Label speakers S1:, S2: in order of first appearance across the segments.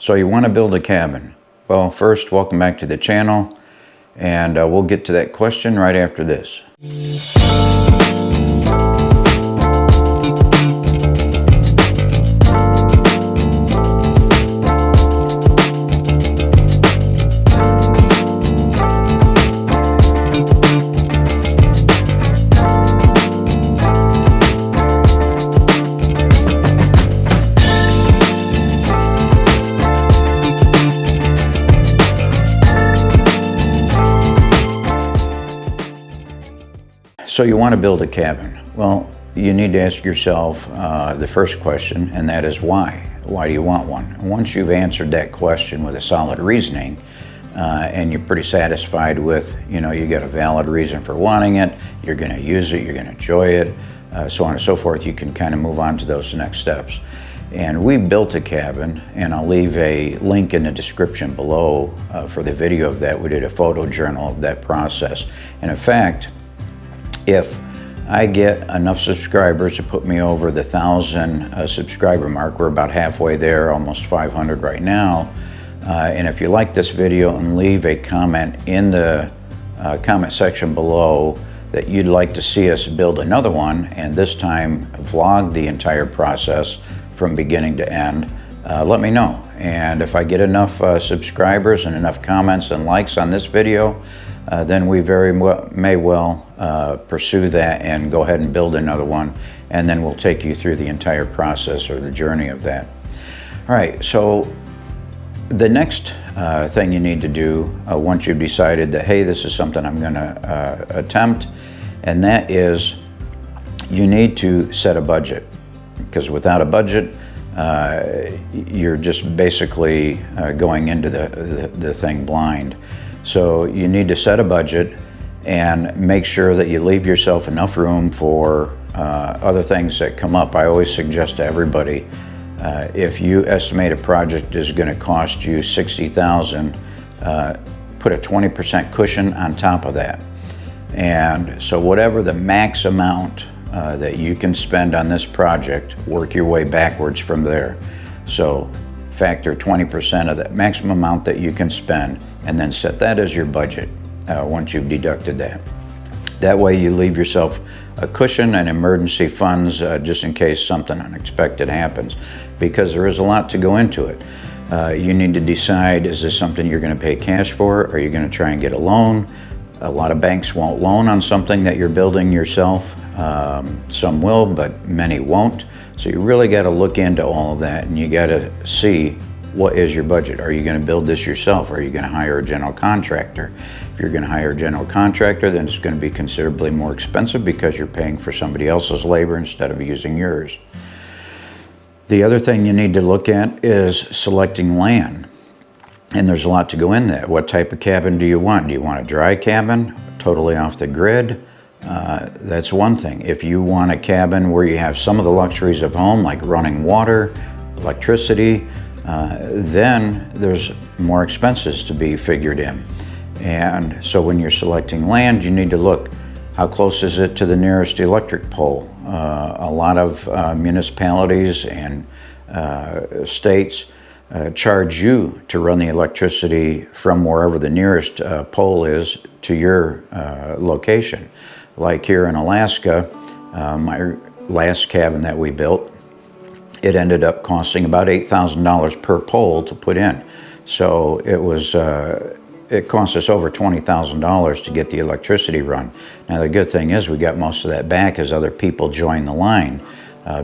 S1: So you want to build a cabin. Well, first, welcome back to the channel, and we'll get to that question right after this. So you want to build a cabin. Well, you need to ask yourself the first question, and that is why? Why do you want one? Once you've answered that question with a solid reasoning, and you're pretty satisfied with, you got a valid reason for wanting it, you're going to use it, you're going to enjoy it, so on and so forth, you can kind of move on to those next steps. And we built a cabin, and I'll leave a link in the description below for the video of that. We did a photo journal of that process. And in fact, if I get enough subscribers to put me over the 1,000 subscriber mark, we're about halfway there, almost 500 right now. And if you like this video and leave a comment in the comment section below that you'd like to see us build another one, and this time vlog the entire process from beginning to end, let me know. And if I get enough subscribers and enough comments and likes on this video, then we may well pursue that and go ahead and build another one, and then we'll take you through the entire process or the journey of that. All right, so the next thing you need to do once you've decided that, hey, this is something I'm going to attempt, and that is you need to set a budget, because without a budget, you're just basically going into the thing blind. So you need to set a budget and make sure that you leave yourself enough room for other things that come up. I always suggest to everybody, if you estimate a project is going to cost you $60,000, put a 20% cushion on top of that. And so whatever the max amount that you can spend on this project, work your way backwards from there. So factor 20% of that maximum amount that you can spend, and then set that as your budget once you've deducted that. That way you leave yourself a cushion and emergency funds just in case something unexpected happens, because there is a lot to go into it. You need to decide, is this something you're going to pay cash for? Are you going to try and get a loan? A lot of banks won't loan on something that you're building yourself. Some will, but many won't. So you really got to look into all of that, and you got to see, what is your budget? Are you going to build this yourself? Are you going to hire a general contractor? If you're going to hire a general contractor, then it's going to be considerably more expensive because you're paying for somebody else's labor instead of using yours. The other thing you need to look at is selecting land. And there's a lot to go in that. What type of cabin do you want? Do you want a dry cabin, totally off the grid? That's one thing. If you want a cabin where you have some of the luxuries of home, like running water, electricity, then there's more expenses to be figured in. And so when you're selecting land, you need to look, how close is it to the nearest electric pole? A lot of municipalities and states charge you to run the electricity from wherever the nearest pole is to your location. Like here in Alaska, my last cabin that we built, it ended up costing about $8,000 per pole to put in. So it cost us over $20,000 to get the electricity run. Now the good thing is we got most of that back as other people joined the line,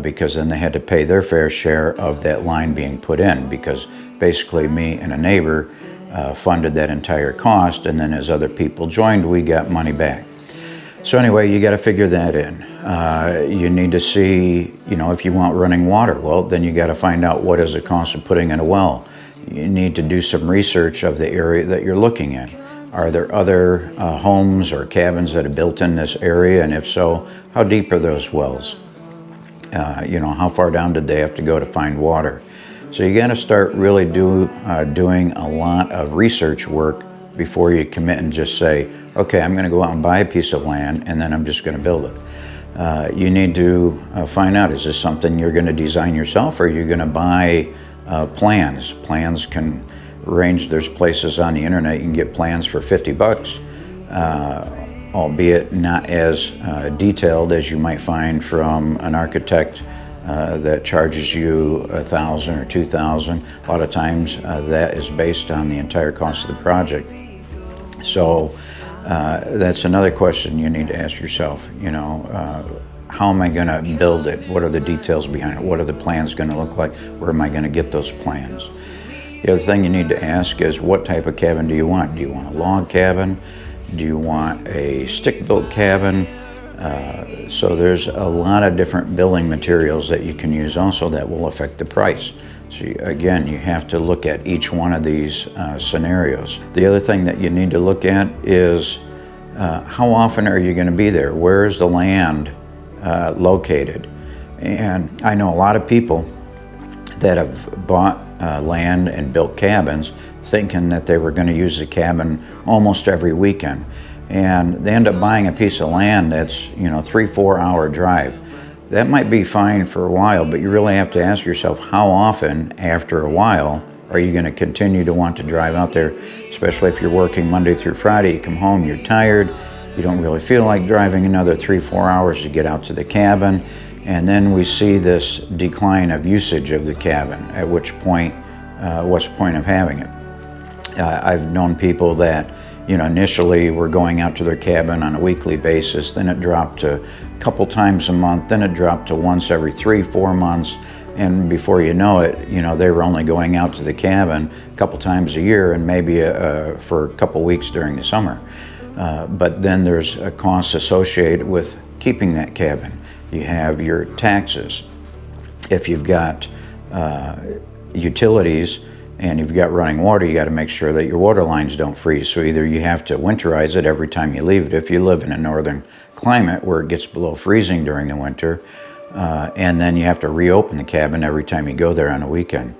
S1: because then they had to pay their fair share of that line being put in, because basically me and a neighbor funded that entire cost, and then as other people joined, we got money back. So anyway, you got to figure that in. You need to see, if you want running water, well, then you got to find out what is the cost of putting in a well. You need to do some research of the area that you're looking at. Are there other homes or cabins that are built in this area? And if so, how deep are those wells? How far down did they have to go to find water? So you got to start really doing a lot of research work before you commit and just say, okay, I'm going to go out and buy a piece of land and then I'm just going to build it. You need to find out, is this something you're going to design yourself, or are you going to buy Plans. Plans can range. There's places on the internet you can get plans for $50, albeit not as detailed as you might find from an architect that charges you $1,000 or $2,000. A lot of times that is based on the entire cost of the project. So that's another question you need to ask yourself. How am I going to build it? What are the details behind it? What are the plans going to look like? Where am I going to get those plans? The other thing you need to ask is, what type of cabin do you want? Do you want a log cabin? Do you want a stick-built cabin? So there's a lot of different building materials that you can use also that will affect the price. So again, you have to look at each one of these scenarios. The other thing that you need to look at is how often are you going to be there? Where is the land located? And I know a lot of people that have bought land and built cabins thinking that they were going to use the cabin almost every weekend, and they end up buying a piece of land that's 3-4 hour drive. That might be fine for a while, but you really have to ask yourself, how often after a while are you going to continue to want to drive out there? Especially if you're working Monday through Friday, you come home, you're tired, you don't really feel like driving another 3-4 hours to get out to the cabin. And then we see this decline of usage of the cabin, at which point, what's the point of having it? I've known people that initially were going out to their cabin on a weekly basis, then it dropped to a couple times a month, then it dropped to once every 3-4 months, and before you know it, they were only going out to the cabin a couple times a year, and maybe for a couple weeks during the summer. But then there's a cost associated with keeping that cabin. You have your taxes. If you've got utilities and you've got running water, you got to make sure that your water lines don't freeze. So either you have to winterize it every time you leave it, if you live in a northern climate where it gets below freezing during the winter, and then you have to reopen the cabin every time you go there on a weekend.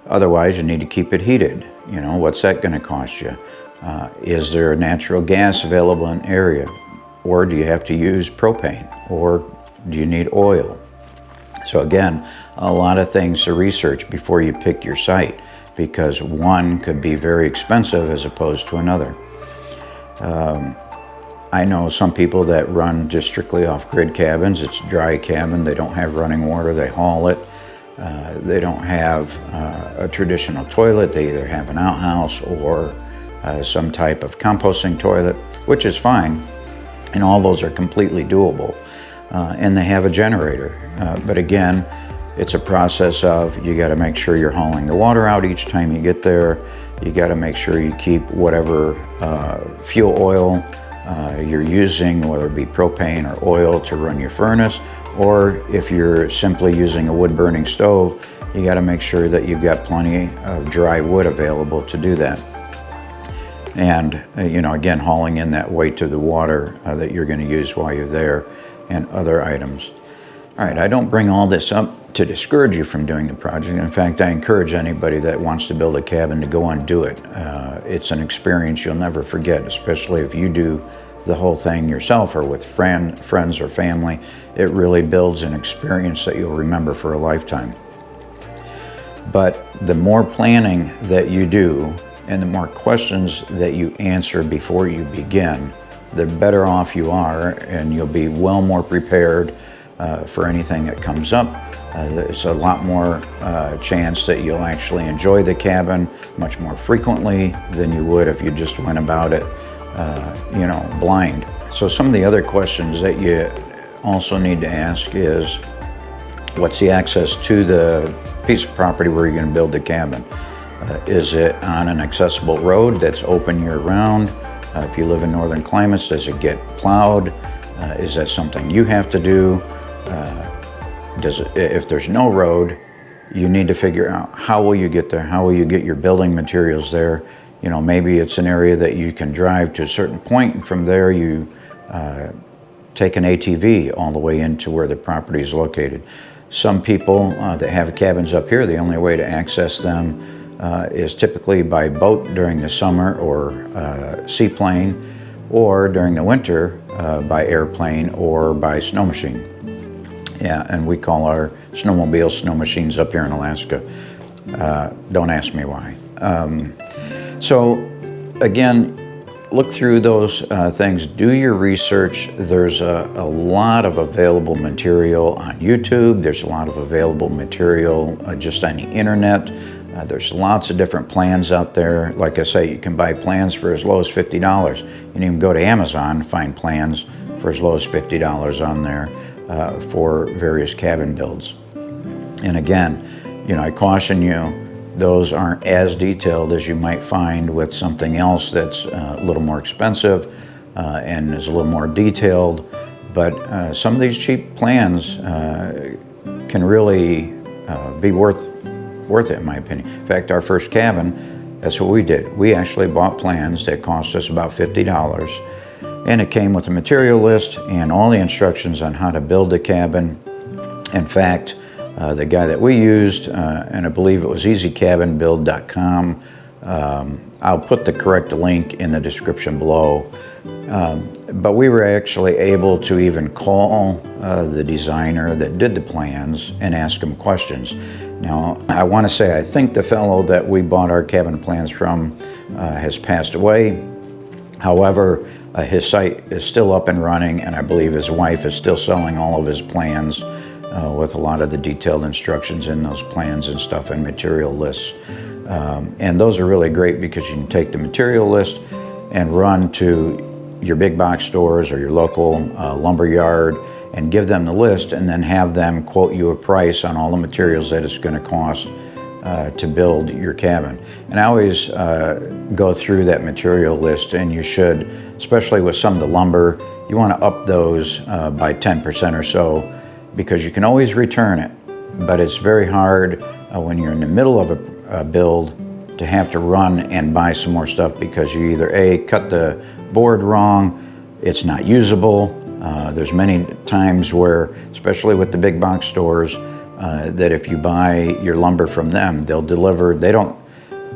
S1: Otherwise, you need to keep it heated. What's that going to cost you? Is there natural gas available in the area? Or do you have to use propane? Or do you need oil? So again, a lot of things to research before you pick your site, because one could be very expensive as opposed to another. I know some people that run just strictly off-grid cabins. It's a dry cabin, they don't have running water, they haul it. They don't have a traditional toilet, they either have an outhouse or some type of composting toilet, which is fine, and all those are completely doable. And they have a generator. But again, it's a process of, you got to make sure you're hauling the water out each time you get there. You got to make sure you keep whatever fuel oil you're using, whether it be propane or oil, to run your furnace. Or if you're simply using a wood burning stove, you got to make sure that you've got plenty of dry wood available to do that. And again, hauling in that weight of the water that you're going to use while you're there, and other items. All right, I don't bring all this up to discourage you from doing the project. In fact, I encourage anybody that wants to build a cabin to go and do it. It's an experience you'll never forget, especially if you do the whole thing yourself or with friends or family. It really builds an experience that you'll remember for a lifetime. But the more planning that you do and the more questions that you answer before you begin, the better off you are, and you'll be well more prepared for anything that comes up. There's a lot more chance that you'll actually enjoy the cabin much more frequently than you would if you just went about it, blind. So some of the other questions that you also need to ask is, what's the access to the piece of property where you're going to build the cabin? Is it on an accessible road that's open year-round? If you live in northern climates, does it get plowed? Is that something you have to do? If there's no road, you need to figure out, how will you get there? How will you get your building materials there? Maybe it's an area that you can drive to a certain point, and from there you take an ATV all the way into where the property is located. Some people that have cabins up here, the only way to access them is typically by boat during the summer, or seaplane, or during the winter by airplane or by snow machine. Yeah, and we call our snowmobiles snow machines up here in Alaska. Don't ask me why. So again, look through those things, do your research. There's a lot of available material on YouTube. There's a lot of available material just on the internet. There's lots of different plans out there. Like I say, you can buy plans for as low as $50. You can even go to Amazon and find plans for as low as $50 on there for various cabin builds. And again, you know, I caution you, those aren't as detailed as you might find with something else that's a little more expensive and is a little more detailed. But some of these cheap plans can really be worth it, in my opinion. In fact, our first cabin, that's what we did. We actually bought plans that cost us about $50, and it came with a material list and all the instructions on how to build a cabin. In fact, the guy that we used, and I believe it was easycabinbuild.com, I'll put the correct link in the description below. But we were actually able to even call the designer that did the plans and ask him questions. Now, I want to say I think the fellow that we bought our cabin plans from has passed away. However, his site is still up and running, and I believe his wife is still selling all of his plans with a lot of the detailed instructions in those plans and stuff and material lists. And those are really great because you can take the material list and run to your big box stores or your local lumber yard and give them the list, and then have them quote you a price on all the materials that it's going to cost to build your cabin. And I always go through that material list, and you should, especially with some of the lumber, you want to up those by 10% or so, because you can always return it. But it's very hard when you're in the middle of a build to have to run and buy some more stuff, because you either A, cut the board wrong, it's not usable. There's many times where, especially with the big box stores, that if you buy your lumber from them, they'll deliver. They don't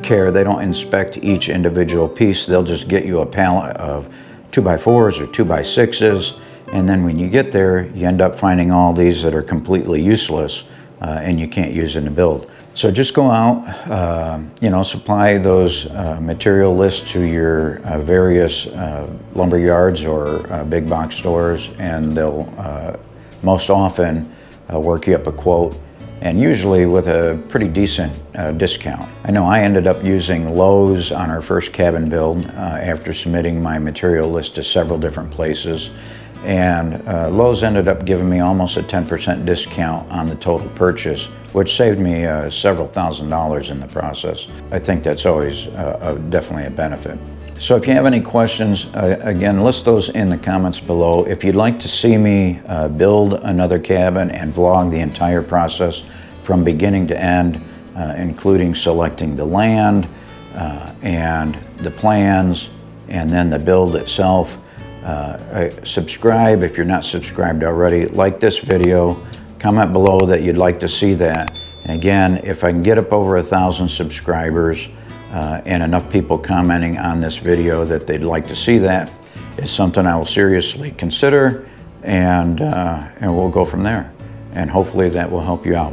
S1: care, they don't inspect each individual piece. They'll just get you a pallet of 2x4s or 2x6s, and then when you get there, you end up finding all these that are completely useless and you can't use in the build. So just go out, you know, supply those material lists to your various lumber yards or big box stores, and they'll most often work you up a quote, and usually with a pretty decent discount. I know I ended up using Lowe's on our first cabin build after submitting my material list to several different places. And Lowe's ended up giving me almost a 10% discount on the total purchase, which saved me several $1,000s in the process. I think that's always definitely a benefit. So if you have any questions, again, list those in the comments below. If you'd like to see me build another cabin and vlog the entire process from beginning to end, including selecting the land and the plans and then the build itself, subscribe if you're not subscribed already. Like this video, comment below that you'd like to see that. And again, if I can get up over 1,000 subscribers and enough people commenting on this video that they'd like to see that, is something I will seriously consider, and we'll go from there. And hopefully that will help you out.